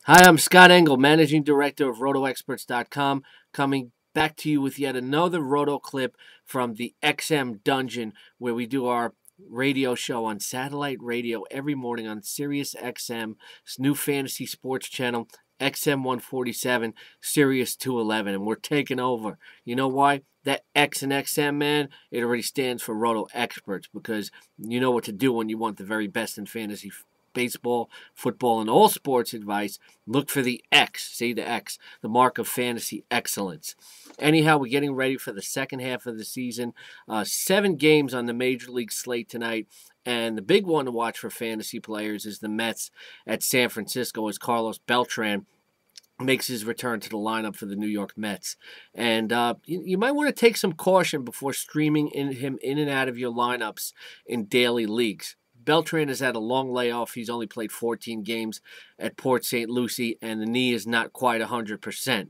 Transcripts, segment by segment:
Hi, I'm Scott Engel, Managing Director of RotoExperts.com, coming back to you with yet another Roto clip from the XM Dungeon, where we do our radio show on satellite radio every morning on Sirius XM, new fantasy sports channel, XM 147, Sirius 211, and we're taking over. You know why? That X and XM, man, it already stands for Roto Experts, because you know what to do when you want the very best in fantasy baseball, football, and all sports advice. Look for the X, see the X, the mark of fantasy excellence. Anyhow, we're getting ready for the second half of the season. 7 games on the Major League slate tonight. And the big one to watch for fantasy players is the Mets at San Francisco as Carlos Beltran makes his return to the lineup for the New York Mets. And you might want to take some caution before streaming him in and out of your lineups in daily leagues. Beltran has had a long layoff. He's only played 14 games at Port St. Lucie, and the knee is not quite 100%.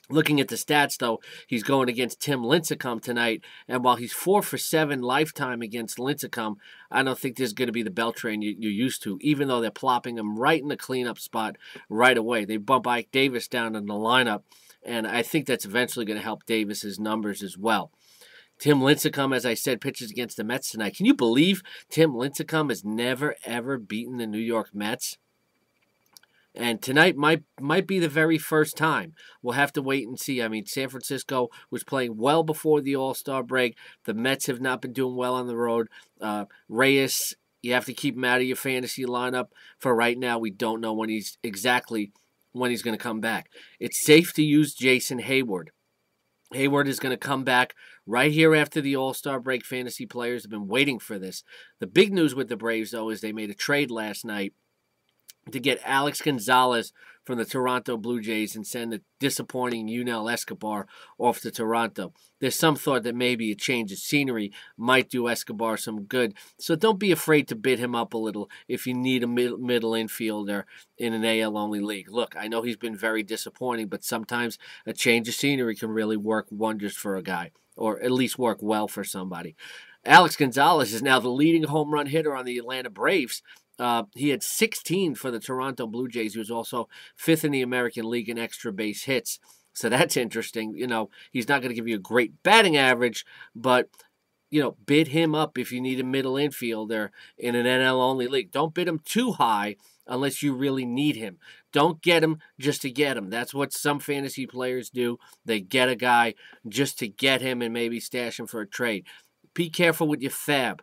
Looking at the stats, though, he's going against Tim Lincecum tonight, and while he's 4 for 7 lifetime against Lincecum, I don't think this is going to be the Beltran you're used to, even though they're plopping him right in the cleanup spot right away. They bump Ike Davis down in the lineup, and I think that's eventually going to help Davis's numbers as well. Tim Lincecum, as I said, pitches against the Mets tonight. Can you believe Tim Lincecum has never, ever beaten the New York Mets? And tonight might be the very first time. We'll have to wait and see. I mean, San Francisco was playing well before the All-Star break. The Mets have not been doing well on the road. Reyes, you have to keep him out of your fantasy lineup. For right now, we don't know when he's going to come back. It's safe to use Jason Hayward. Hayward is going to come back right here after the All-Star break. Fantasy players have been waiting for this. The big news with the Braves, though, is they made a trade last night to get Alex Gonzalez from the Toronto Blue Jays and send the disappointing Yunel Escobar off to Toronto. There's some thought that maybe a change of scenery might do Escobar some good, so don't be afraid to bid him up a little if you need a middle infielder in an AL-only league. Look, I know he's been very disappointing, but sometimes a change of scenery can really work wonders for a guy, or at least work well for somebody. Alex Gonzalez is now the leading home run hitter on the Atlanta Braves. He had 16 for the Toronto Blue Jays. He was also 5th in the American League in extra base hits. So that's interesting. You know, he's not going to give you a great batting average, but, bid him up if you need a middle infielder in an NL-only league. Don't bid him too high unless you really need him. Don't get him just to get him. That's what some fantasy players do. They get a guy just to get him and maybe stash him for a trade. Be careful with your fab.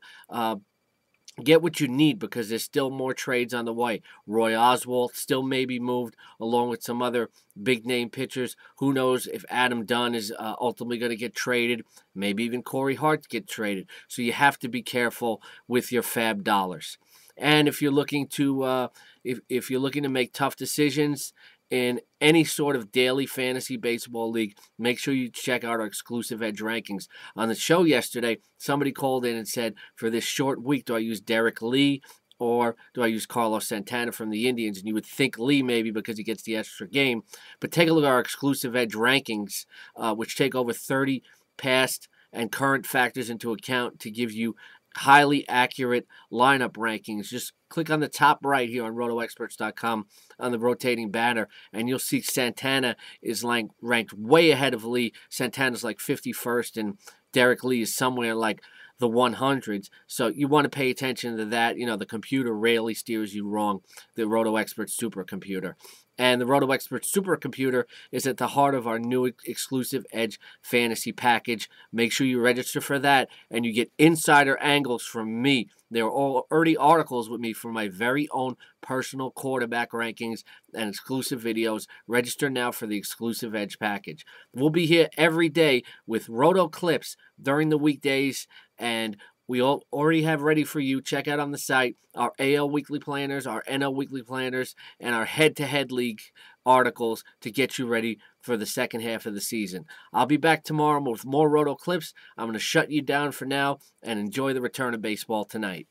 Get what you need because there's still more trades on the way. Roy Oswalt still may be moved along with some other big-name pitchers. Who knows if Adam Dunn is ultimately going to get traded. Maybe even Corey Hart get traded. So you have to be careful with your fab dollars. And if you're looking to if you're looking to make tough decisions in any sort of daily fantasy baseball league, make sure you check out our exclusive edge rankings. On the show yesterday, somebody called in and said, for this short week, do I use Derek Lee or do I use Carlos Santana from the Indians? And you would think Lee maybe because he gets the extra game. But take a look at our exclusive edge rankings, which take over 30 past and current factors into account to give you highly accurate lineup rankings. Just click on the top right here on RotoExperts.com on the rotating banner, and you'll see Santana is ranked way ahead of Lee. Santana's like 51st, and Derek Lee is somewhere like the 100s. So you want to pay attention to that. You know, the computer rarely steers you wrong, the RotoExperts supercomputer. And the RotoExperts supercomputer is at the heart of our new exclusive Edge Fantasy package. Make sure you register for that, and you get insider angles from me. There are already articles with me for my very own personal quarterback rankings and exclusive videos. Register now for the exclusive Edge package. We'll be here every day with Roto clips during the weekdays, and we already have ready for you. Check out on the site our AL weekly planners, our NL weekly planners, and our head-to-head league articles to get you ready for the second half of the season. I'll be back tomorrow with more Roto clips. I'm going to shut you down for now and enjoy the return of baseball tonight.